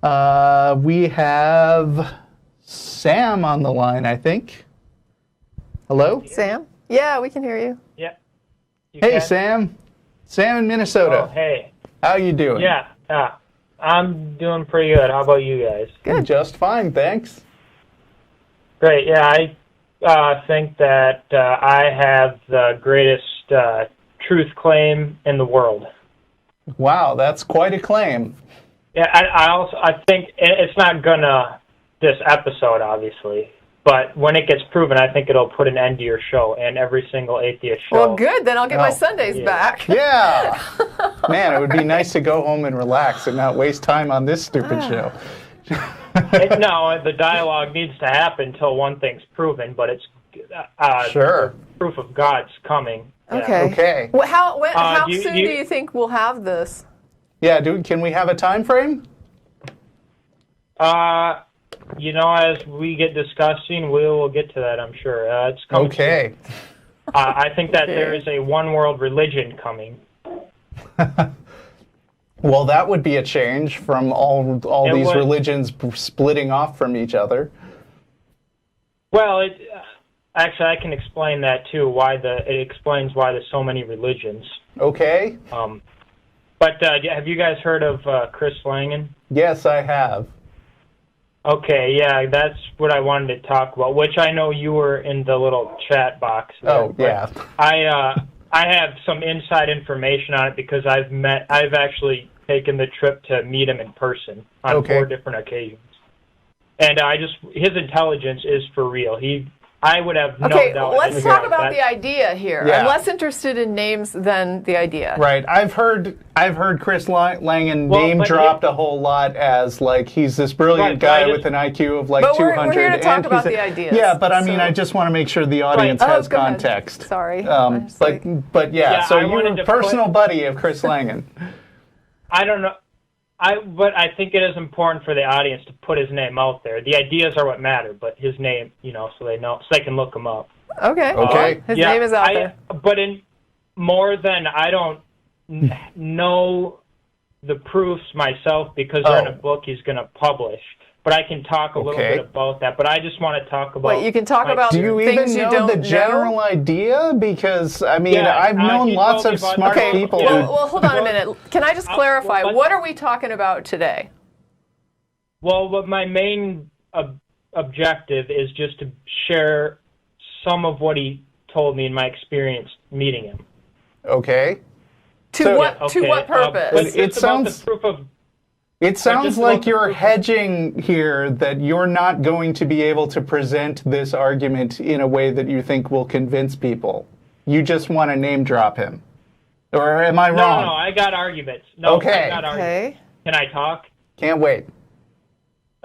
We have Sam on the line, I think. Hello? Sam? Yeah, we can hear you. Yeah. Hey, Sam. Sam in Minnesota. Oh, hey. How you doing? Yeah, I'm doing pretty good. How about you guys? Good. Just fine, thanks. Great. Yeah, I think that I have the greatest truth claim in the world. Wow, that's quite a claim. Yeah, I think it's not gonna this episode, obviously, but when it gets proven, I think it'll put an end to your show and every single atheist show. Well, good. Then I'll get my Sundays back. Yeah. Man, it would be nice to go home and relax and not waste time on this stupid show. No, the dialogue needs to happen until one thing's proven, but it's sure. Proof of God's coming. Okay. Okay. Well, how soon do you think we'll have this? Yeah, can we have a time frame? As we get discussing, we'll get to that, I'm sure. It's coming. Okay. I think that there is a one-world religion coming. Well, that would be a change from all these religions splitting off from each other. Well, actually, I can explain that too. It explains why there's so many religions. Okay. But have you guys heard of Chris Langan? Yes, I have. Okay, yeah, that's what I wanted to talk about. Which I know you were in the little chat box. Oh, yeah. I have some inside information on it because I've actually taken the trip to meet him in person on 4 different occasions, and his intelligence is for real. I would have no doubt. Okay, let's talk about the idea here. Yeah. I'm less interested in names than the idea. Right. I've heard Chris Langan name-dropped a whole lot as, like, he's this brilliant guy with an IQ of, like, 200. We're here to talk about the ideas. Yeah, but I mean, I just want to make sure the audience has context. Sorry. But yeah, so you're a personal buddy of Chris Langan. I don't know. But I think it is important for the audience to put his name out there. The ideas are what matter, but his name, so they know, so they can look him up. Okay. His name is out there. But in more than I don't know the proofs myself because they're in a book he's going to publish. But I can talk a little bit about that. But I just want to talk about. Wait, you can talk about things you don't know? Do you even know the general idea? Because I mean, I've known lots of smart people. Well, hold on a minute. Can I just clarify? What are we talking about today? Well, what my main objective is just to share some of what he told me in my experience meeting him. Okay. To what purpose? It sounds like you're hedging here that you're not going to be able to present this argument in a way that you think will convince people. You just want to name drop him. Or am I wrong? No, I got arguments. No, okay. I got arguments. Can I talk? Can't wait.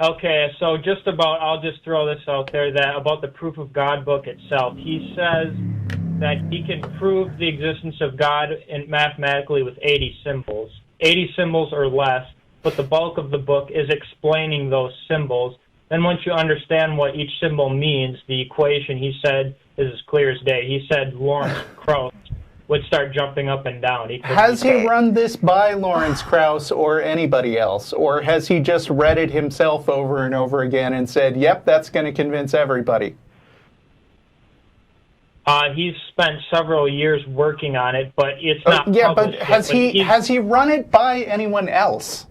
Okay, so I'll just throw this out there, that about the Proof of God book itself. He says that he can prove the existence of God mathematically with 80 symbols. 80 symbols or less. But the bulk of the book is explaining those symbols. Then once you understand what each symbol means, the equation, he said, is as clear as day. He said Lawrence Krauss would start jumping up and down. Has he run this by Lawrence Krauss or anybody else? Or has he just read it himself over and over again and said, yep, that's going to convince everybody? He's spent several years working on it, but it's not yeah, but has he run it by anyone else?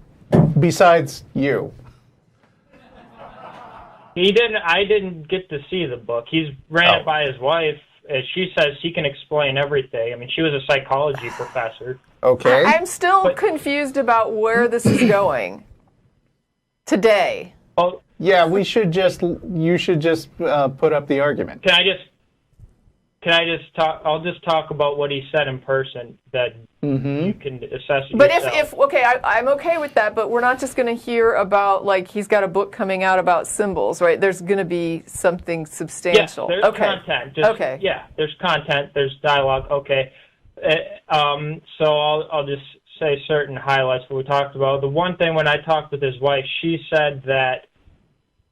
Besides you. He didn't. I didn't get to see the book. He's ran it by his wife. She says he can explain everything. I mean, she was a psychology professor. Okay. I'm still confused about where this is going today. Oh, yeah, you should just put up the argument. Can I just talk? I'll just talk about what he said in person that you can assess it But yourself. I'm okay with that, but we're not just going to hear about, like, he's got a book coming out about symbols, right? There's going to be something substantial. Yes, there's content. Yeah, there's content, there's dialogue, okay. So I'll just say certain highlights that we talked about. The one thing, when I talked with his wife, she said that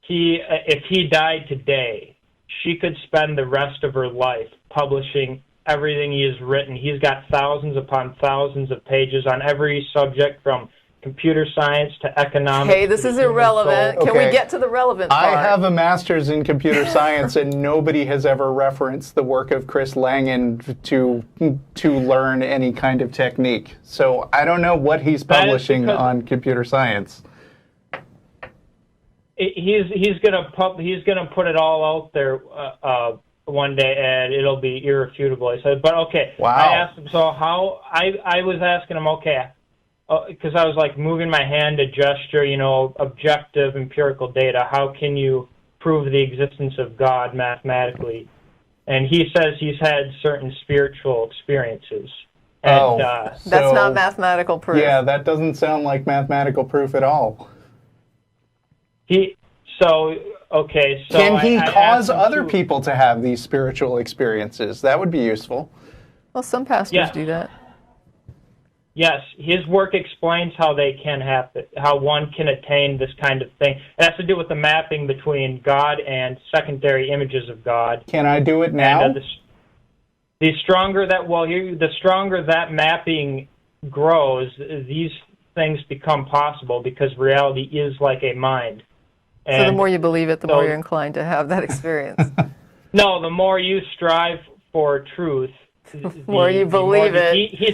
if he died today, she could spend the rest of her life publishing everything he has written. He's got thousands upon thousands of pages on every subject, from computer science to economics. Hey, this is irrelevant. Can we get to the relevant part? I have a master's in computer science, and nobody has ever referenced the work of Chris Langan to learn any kind of technique. So I don't know what he's publishing on computer science. He's gonna put it all out there one day, and it'll be irrefutable. He said, but okay. Wow. I asked him, so how, I was asking him, okay, because I was like moving my hand to gesture, you know, objective empirical data. How can you prove the existence of God mathematically? And he says he's had certain spiritual experiences. And, that's not mathematical proof. Yeah, that doesn't sound like mathematical proof at all. Okay, so can he cause other people to have these spiritual experiences? That would be useful. Well, some pastors do that. Yes, his work explains how they can happen, how one can attain this kind of thing. It has to do with the mapping between God and secondary images of God. Can I do it now? And, the stronger that mapping grows, these things become possible because reality is like a mind. And so the more you believe it, the more you're inclined to have that experience. No, the more you strive for truth, the more you believe it. He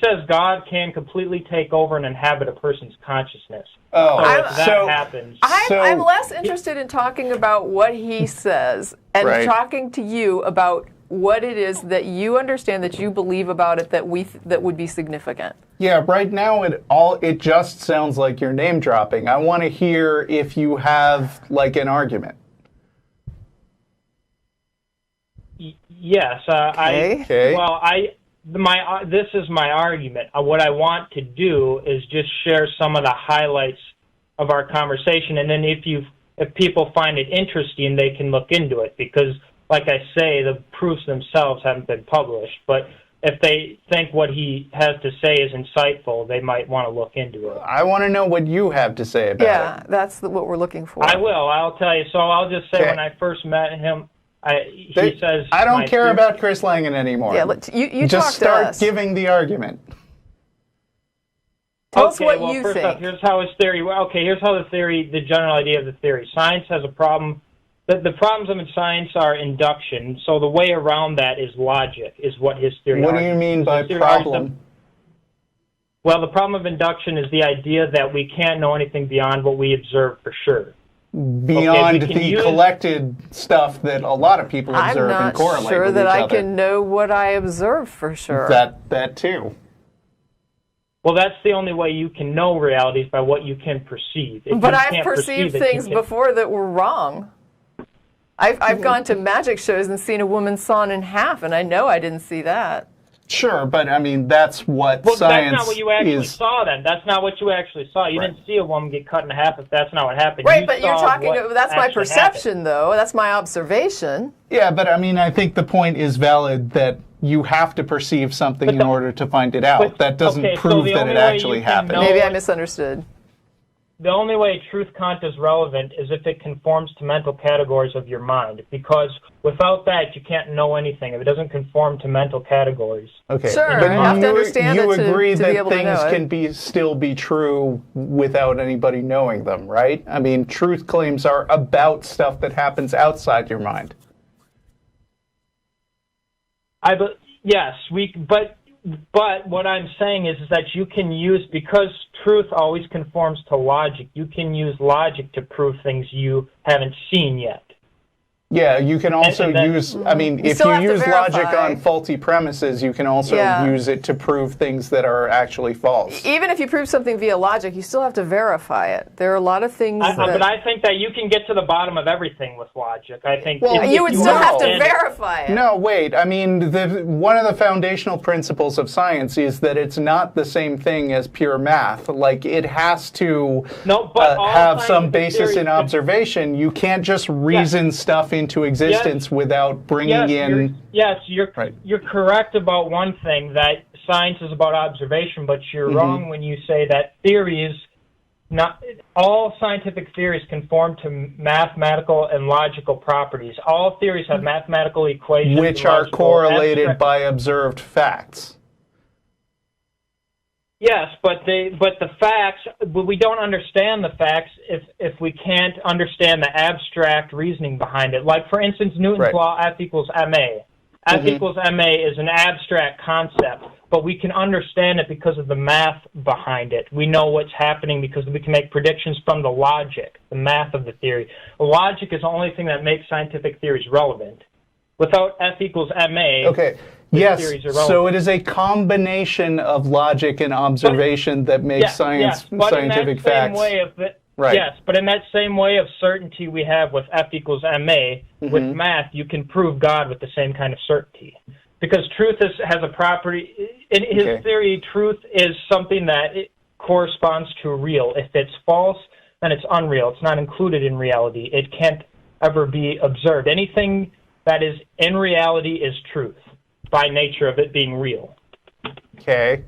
says God can completely take over and inhabit a person's consciousness. Oh, so if that happens. I'm less interested in talking about what he says and talking to you about what it is that you understand, that you believe about it, that would be significant. Yeah, right now it just sounds like you're name dropping. I want to hear if you have like an argument. Yes, this is my argument. What I want to do is just share some of the highlights of our conversation, and then if people find it interesting, they can look into it, because like I say, the proofs themselves haven't been published, but if they think what he has to say is insightful, they might want to look into it. I want to know what you have to say about it. Yeah, that's what we're looking for. I will. I'll tell you. So I'll just say when I first met him, he says... I don't care about Chris Langan anymore. Yeah, you just talk to us. Just start giving the argument. Tell us what you first think. Up, here's how his theory... Okay, here's how the general idea of the theory. Science has a problem... The problems in science are induction, so the way around that is logic, is what his theory What do you mean by problem? Well, the problem of induction is the idea that we can't know anything beyond what we observe for sure. Beyond the collected stuff that a lot of people observe and correlate with each other. I'm not sure that I can know what I observe for sure. That too. Well, that's the only way you can know reality, is by what you can perceive. But I've perceived things before that were wrong. I've gone to magic shows and seen a woman sawn in half, and I know I didn't see that. Sure, but I mean, that's what science is. That's not what you actually saw then. That's not what you actually saw. You didn't see a woman get cut in half if that's not what happened. Right, but you're talking, that's my perception, though. That's my observation. Yeah, but I mean, I think the point is valid that you have to perceive something in order to find it out. That doesn't prove that it actually happened. Maybe I misunderstood. The only way truth content is relevant is if it conforms to mental categories of your mind, because without that, you can't know anything if it doesn't conform to mental categories. Okay, sure, but you have to understand you it to agree be that able to know it. things can still be true without anybody knowing them, right? I mean, truth claims are about stuff that happens outside your mind. Yes, but what I'm saying is that you can use, because truth always conforms to logic, you can use logic to prove things you haven't seen yet. Yeah, you can also use, I mean, if you use logic on faulty premises, you can also use it to prove things that are actually false. Even if you prove something via logic, you still have to verify it. There are a lot of things But I think that you can get to the bottom of everything with logic. I think you would still have to verify it. No, wait. I mean, one of the foundational principles of science is that it's not the same thing as pure math. Like, it has to have some basis in observation. You can't just reason stuff into existence without bringing in... You're correct about one thing, that science is about observation, but you're wrong when you say that theories, not all scientific theories conform to mathematical and logical properties. All theories have mathematical equations which are correlated by observed facts. Yes, but the facts, but we don't understand the facts if we can't understand the abstract reasoning behind it. Like, for instance, Newton's law, F equals ma. F equals ma is an abstract concept, but we can understand it because of the math behind it. We know what's happening because we can make predictions from the logic, the math of the theory. The logic is the only thing that makes scientific theories relevant. Without F equals ma, yes, theories are relevant. So it is a combination of logic and observation that makes scientific facts. Right. Yes, but in that same way of certainty we have with F equals ma, with math, you can prove God with the same kind of certainty. Because truth has a property, in his theory, truth is something that it corresponds to real. If it's false, then it's unreal. It's not included in reality. It can't ever be observed. Anything that is in reality is truth, by nature of it being real. Okay.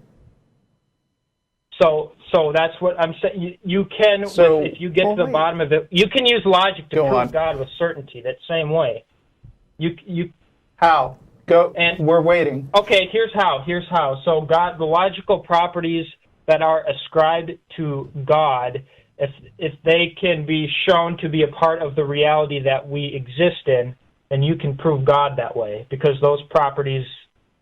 So that's what I'm saying. You can, if you get to the bottom of it, you can use logic to prove God with certainty. That same way. How? Go. And we're waiting. Okay. Here's how. So God, the logical properties that are ascribed to God, if they can be shown to be a part of the reality that we exist in, then you can prove God that way, because those properties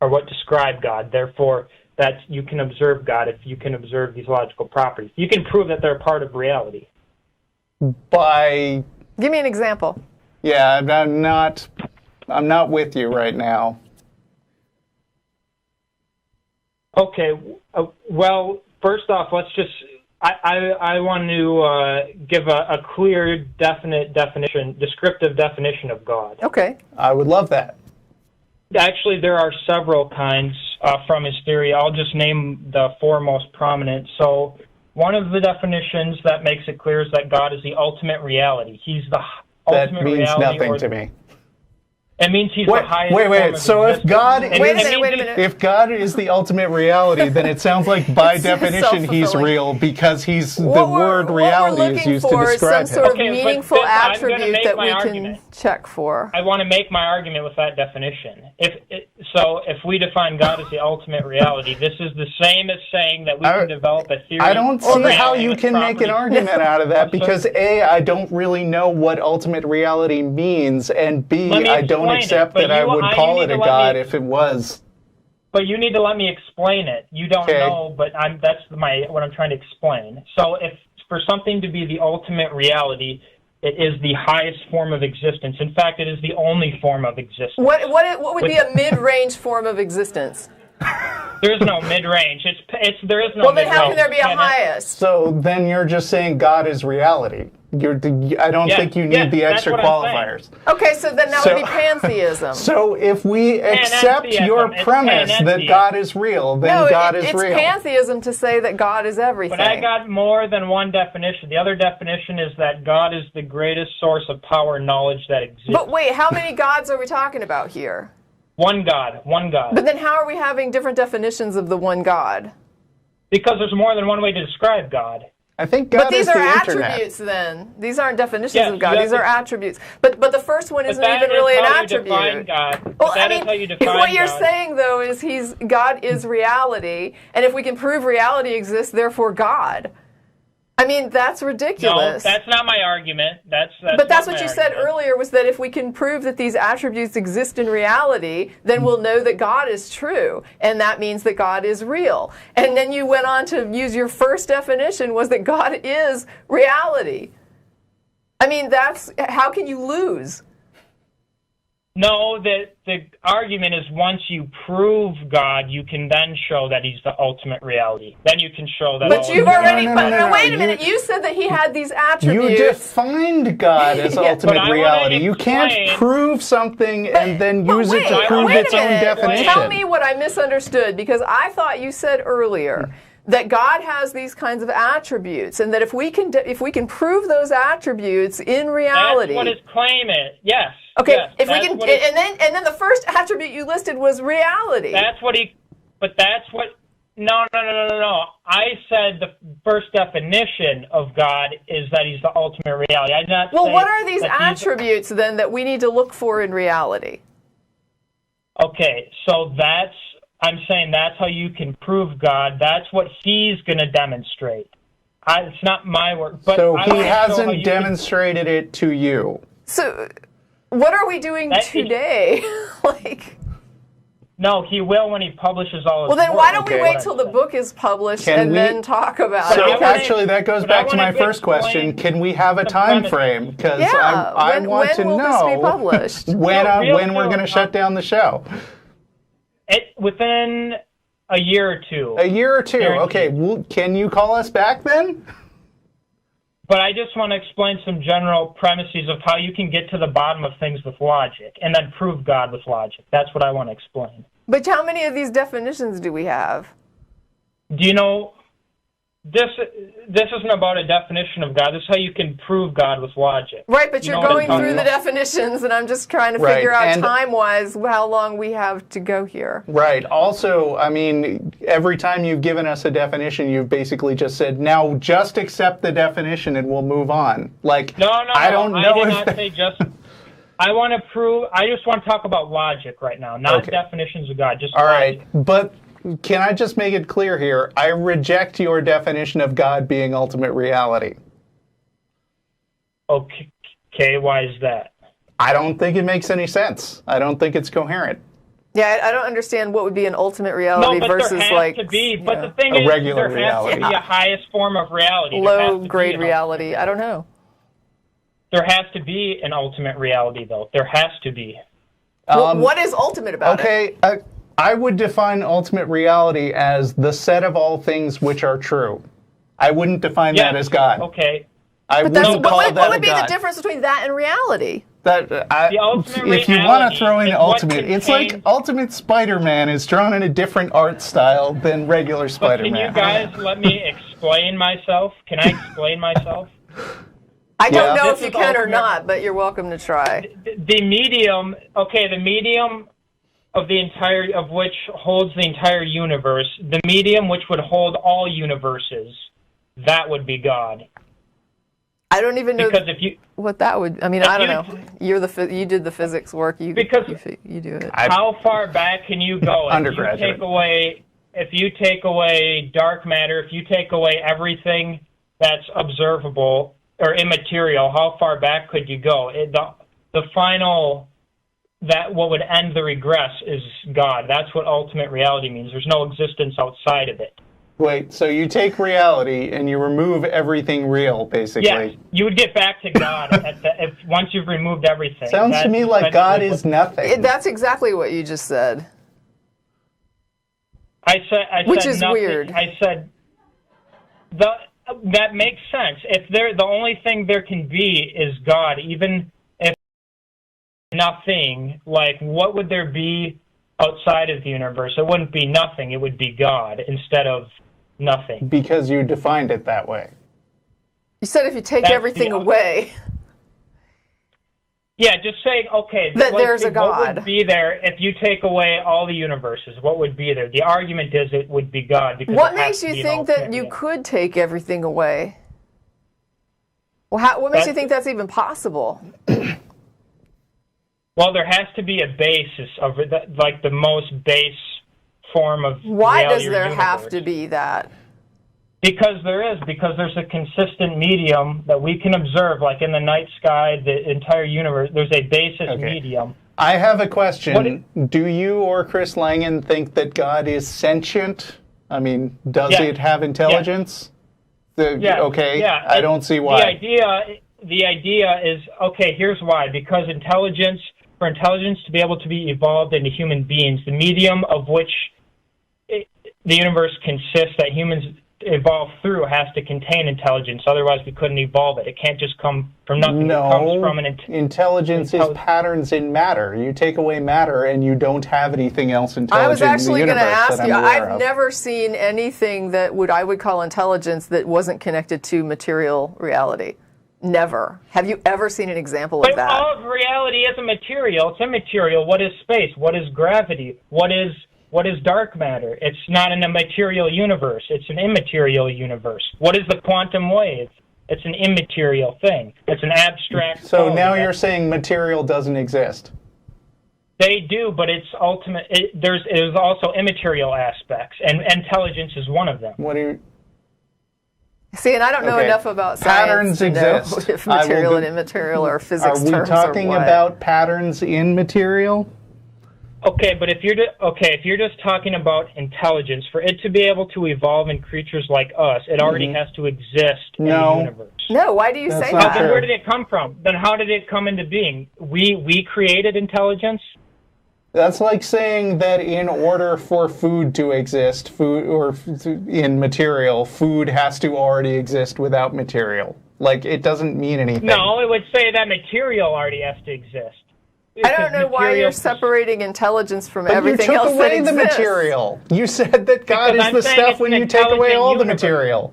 are what describe God. Therefore, that you can observe God if you can observe these logical properties. You can prove that they're a part of reality. By... Give me an example. Yeah, I'm not with you right now. Okay, well, first off, let's just... I want to give a clear, definite definition, descriptive definition of God. Okay. I would love that. Actually, there are several kinds from his theory. I'll just name the four most prominent. So one of the definitions that makes it clear is that God is the ultimate reality. He's the ultimate reality. That means nothing to me. It means he's the highest. Wait. So if God wait a minute. If God is the ultimate reality, then it sounds like by definition he's real, because the word reality is used to describe him. Some sort of meaningful attribute that we can check for. I want to make my argument with that definition. If we define God as the ultimate reality, this is the same as saying that we can develop a theory. I don't see how you can make an argument out of that, because A, I don't really know what ultimate reality means, and B, I don't accept that I would call it a God if it was. But you need to let me explain it. You don't know, but that's what I'm trying to explain. So if for something to be the ultimate reality, it is the highest form of existence. In fact, it is the only form of existence. What would be a mid-range form of existence? There is no mid-range. There is no. Well, then how can there be a highest? So then you're just saying God is reality. I don't think you need the extra qualifiers. Okay, so then that would be pantheism. So if we accept your premise that God is real, then God is real. It's pantheism to say that God is everything. But I got more than one definition. The other definition is that God is the greatest source of power and knowledge that exists. But wait, how many gods are we talking about here? One God. But then how are we having different definitions of the one God? Because there's more than one way to describe God. I think God is the internet. But these are attributes then. These aren't definitions of God. These are attributes. But the first one isn't even really an attribute. Well, I mean, what you're saying, though, is God is reality, and if we can prove reality exists, therefore God. I mean, that's ridiculous. No, that's not my argument. But that's what you said earlier, was that if we can prove that these attributes exist in reality, then we'll know that God is true, and that means that God is real. And then you went on to use your first definition, was that God is reality. I mean, how can you lose? No, the argument is once you prove God, you can then show that he's the ultimate reality. Then you can show that. But you've already. Wait a minute. You said that he had these attributes. You defined God as ultimate reality. You can't prove something and then use it to prove its own definition. Tell me what I misunderstood, because I thought you said earlier that God has these kinds of attributes, and that if we can prove those attributes in reality, that's what his claim is. Yes. Okay. Yes, if we can, and then the first attribute you listed was reality. No. I said the first definition of God is that he's the ultimate reality. I did not. Well, what are these attributes then that we need to look for in reality? Okay, so that's I'm saying that's how you can prove God. That's what he's going to demonstrate. It's not my work. But so he hasn't demonstrated it to you. So what are we doing today? No, he will when he publishes all his Well, then work. why don't we wait till the book is published then talk about it? So actually, that goes back to my first question. Can we have a time frame? Because I want to know this be published? when we're going to shut down the show. Within a year or two. A year or two. Guaranteed. Okay. Well, can you call us back then? But I just want to explain some general premises of how you can get to the bottom of things with logic and then prove God with logic. That's what I want to explain. But how many of these definitions do we have? Do you know, this isn't about a definition of God. This is how you can prove God with logic. Right, but you're going through the definitions, and I'm just trying to figure out time-wise how long we have to go here. Right. Also, I mean, every time you've given us a definition, you've basically just said, now just accept the definition and we'll move on. Like, no, I don't know I did not say just... I want to prove... I just want to talk about logic right now, not definitions of God, just All logic. right, but... Can I just make it clear here? I reject your definition of God being ultimate reality. Okay, why is that? I don't think it makes any sense. I don't think it's coherent. Yeah, I don't understand what would be an ultimate reality versus there has to be. But the thing is, regular there reality. has to be a highest form of reality. Low-grade reality. I don't know. There has to be an ultimate reality, though. There has to be. What is ultimate about it? Okay, I would define ultimate reality as the set of all things which are true. I wouldn't define that as God. Okay. I wouldn't call that what would a be God. The difference between that and reality? If you want to throw in ultimate, it's like Ultimate Spider-Man is drawn in a different art style than regular Spider-Man. Can you guys let me explain myself? Can I explain myself? I don't know if you can or not, but you're welcome to try. The medium, the medium of which holds the entire universe, the medium which would hold all universes, that would be God. I don't even know what that would. I mean, I don't know. You did the physics work. You do it. How far back can you go? Undergraduate. If you take away dark matter, if you take away everything that's observable or immaterial, how far back could you go? The final. That what would end the regress is God. That's what ultimate reality means. There's no existence outside of it. Wait, so you take reality and you remove everything real, basically? Yeah, you would get back to God once you've removed everything. Sounds to me like God is nothing. That's exactly what you just said. Which is nothing. weird. I said that makes sense. If the only thing there can be is God, even nothing, like what would there be outside of the universe? It wouldn't be nothing, it would be God instead of nothing. Because you defined it that way. You said if you take everything away. Yeah, just say, that there's a God. What would be there if you take away all the universes? What would be there? The argument is it would be God. Because what makes you think that you could take everything away? Well, what makes you think that's even possible? Well, there has to be a basis of like the most base form of Why reality does there have to be that? Because there's a consistent medium that we can observe, like in the night sky, the entire universe. There's a basis medium. I have a question. Do you or Chris Langan think that God is sentient? I mean, does it have intelligence? I don't see why. The idea is, here's why. Because for intelligence to be able to be evolved into human beings, the medium of which the universe consists that humans evolve through has to contain intelligence. Otherwise, we couldn't evolve it. It can't just come from nothing. No, it comes from intelligence is patterns in matter. You take away matter and you don't have anything else intelligent. I was actually going to ask you, I've never seen anything that I would call intelligence that wasn't connected to material reality. Never. Have you ever seen an example of that? All of reality isn't material. It's immaterial. What is space? What is gravity? What is dark matter? It's not in a material universe. It's an immaterial universe. What is the quantum wave? It's an immaterial thing. It's an abstract. So now you're saying material doesn't exist? They do, but it's ultimate. There's also immaterial aspects, and intelligence is one of them. What do you... See, and I don't know enough about patterns science to exist. know if material and immaterial or physics terms or what. Are we talking about patterns in material? Okay, but if you're just talking about intelligence, for it to be able to evolve in creatures like us, it already has to exist in the universe. No, why do you say not that? true. Then where did it come from? Then how did it come into being? We created intelligence? That's like saying that in order for food to exist, in material, food has to already exist without material. Like, it doesn't mean anything. No, it would say that material already has to exist. I don't know why you're separating intelligence from everything else that But you took away the exists. material. You said that God is the stuff when you take away all the material.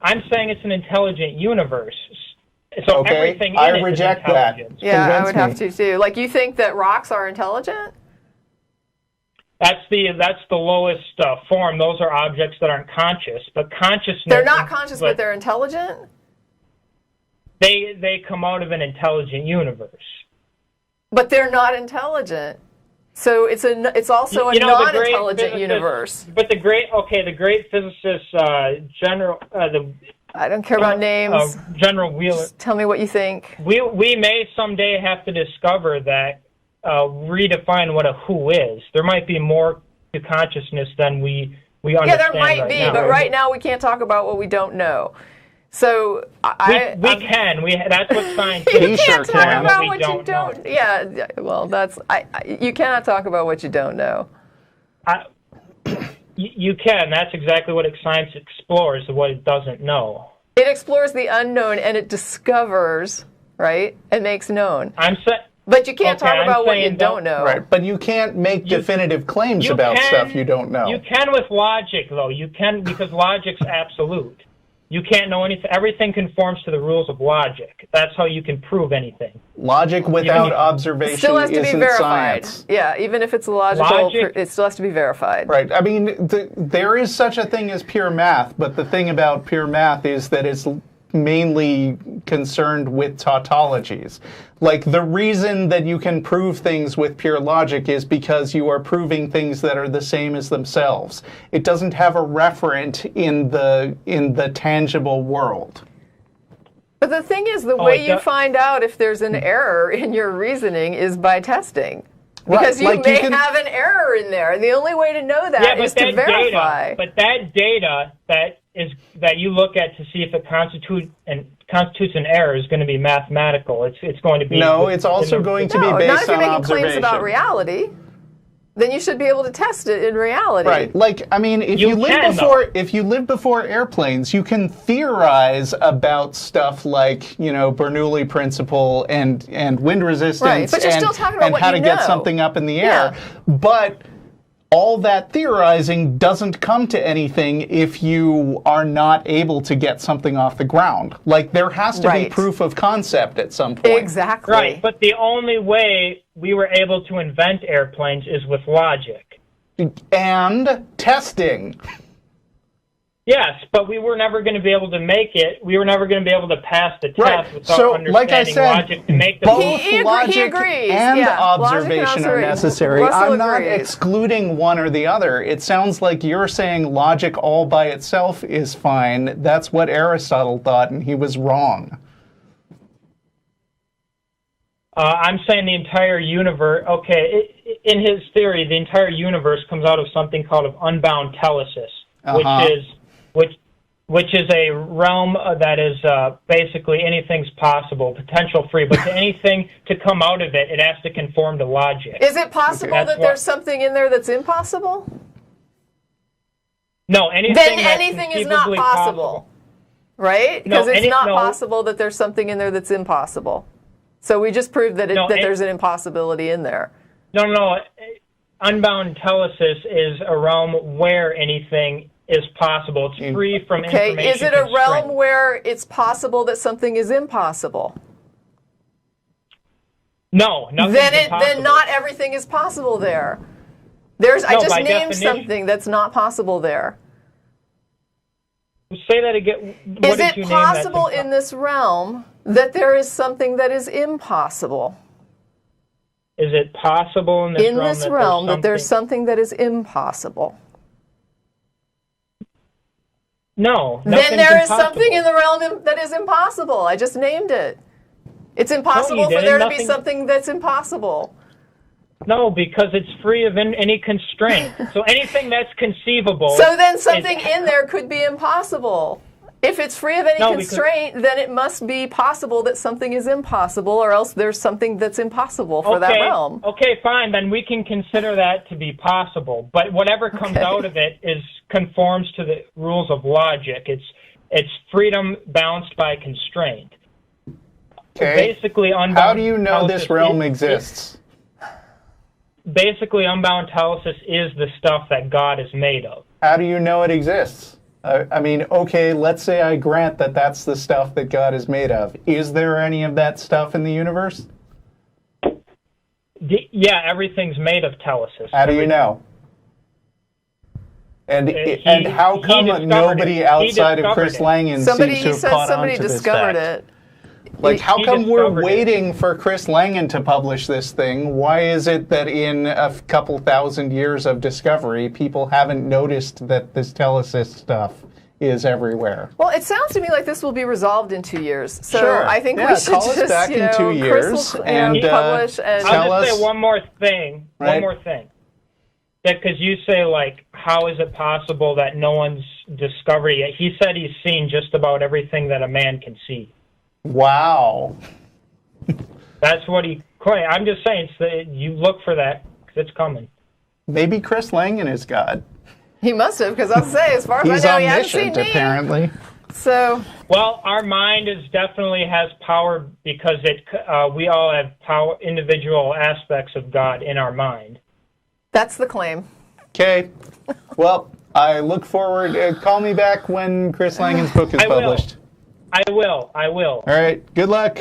I'm saying it's an intelligent universe. So everything in I it reject is that. Yeah, I Convince would me. have to too. Like, you think that rocks are intelligent? That's the lowest form. Those are objects that aren't conscious, but consciousness. They're not conscious, but they're intelligent? They come out of an intelligent universe. But they're not intelligent. So it's also a non-intelligent universe. But the great physicist, I don't care about names. General Wheeler. Just tell me what you think. We may someday have to discover that, redefine what a who is. There might be more to consciousness than we understand. Yeah, there might be, now. but right now we can't talk about what we don't know. So we can. That's what science is. You can't talk about what you don't. Yeah, well, you cannot talk about what you don't know. You can. That's exactly what science explores, what it doesn't know. It explores the unknown and it discovers, right, and makes known. But you can't talk about what you don't know. Right, but you can't make definitive claims about stuff you don't know. You can with logic, though. You can, because logic's absolute. You can't know anything. Everything conforms to the rules of logic. That's how you can prove anything. Logic without observation still has to be isn't verified. science. Yeah, even if it's logical, it still has to be verified. Right. I mean, there is such a thing as pure math, but the thing about pure math is that it's mainly concerned with tautologies. Like, the reason that you can prove things with pure logic is because you are proving things that are the same as themselves. It doesn't have a referent in the tangible world. But the thing is, the way you find out if there's an error in your reasoning is by testing. Because you may have an error in there, and the only way to know that is to verify. But that data that you look at to see if it constitutes an error is going to be mathematical. It's going to be it's also going to be based on observation. Not if you're making claims about reality. Then you should be able to test it in reality. Right. Like, I mean, if you lived before airplanes, you can theorize about stuff like, Bernoulli principle and wind resistance, right. But you're still talking about and how to get something up in the air. But all that theorizing doesn't come to anything if you are not able to get something off the ground. Like, there has to be proof of concept at some point. Exactly. Right, but the only way we were able to invent airplanes is with logic. And testing. Yes, but we were never going to be able to make it. We were never going to be able to pass the test without understanding logic to make the both logic and observation are necessary. I'm not excluding one or the other. It sounds like you're saying logic all by itself is fine. That's what Aristotle thought, and he was wrong. I'm saying the entire universe. Okay, in his theory, the entire universe comes out of something called an unbound telesis, which is a realm that is basically anything's possible, potential free. But to anything to come out of it, it has to conform to logic. Is it possible that there's something in there that's impossible? No, anything. Then anything is not possible, right? Because it's not possible that there's something in there that's impossible. So we just proved that there's an impossibility in there. No. Unbound telesis is a realm where anything is possible. It's free from information. Is it a realm where it's possible that something is impossible? No, nothing. Then not everything is possible there. I just named something that's not possible there. Say that again. Is it possible in this realm that there is something that is impossible? Is it possible in this realm that there's something that is impossible? No. Then there is something in the realm that is impossible. I just named it. It's impossible for there to be something that's impossible. No, because it's free of any constraint. So anything that's conceivable. So then something in there could be impossible. If it's free of any constraint, then it must be possible that something is impossible, or else there's something that's impossible for that realm. Okay, fine. Then we can consider that to be possible. But whatever comes out of it conforms to the rules of logic. It's freedom balanced by constraint. Okay. Basically, how do you know this realm exists? Basically, unbound telesis is the stuff that God is made of. How do you know it exists? I mean, okay, let's say I grant that that's the stuff that God is made of. Is there any of that stuff in the universe? Yeah, everything's made of telesis. How do you know? And how come nobody outside of Chris Langan seems to have caught on to this fact? Like, how come we're waiting for Chris Langan to publish this thing? Why is it that in a couple thousand years of discovery, people haven't noticed that this telesis stuff is everywhere? Well, it sounds to me like this will be resolved in 2 years. So sure. I think we should call us just, back in 2 years and publish and I'll just say one more thing. Right? One more thing. Because you say, like, how is it possible that no one's discovered it yet? He said he's seen just about everything that a man can see. Wow. That's what he claimed. I'm just saying, you look for that, because it's coming. Maybe Chris Langan is God. He must have, because I'll say, as far as I know, he hasn't seen me. Apparently. So. Well, our mind definitely has power because we all have power, individual aspects of God in our mind. That's the claim. Okay. Well, I look forward. Call me back when Chris Langan's book is published. I will. All right. Good luck.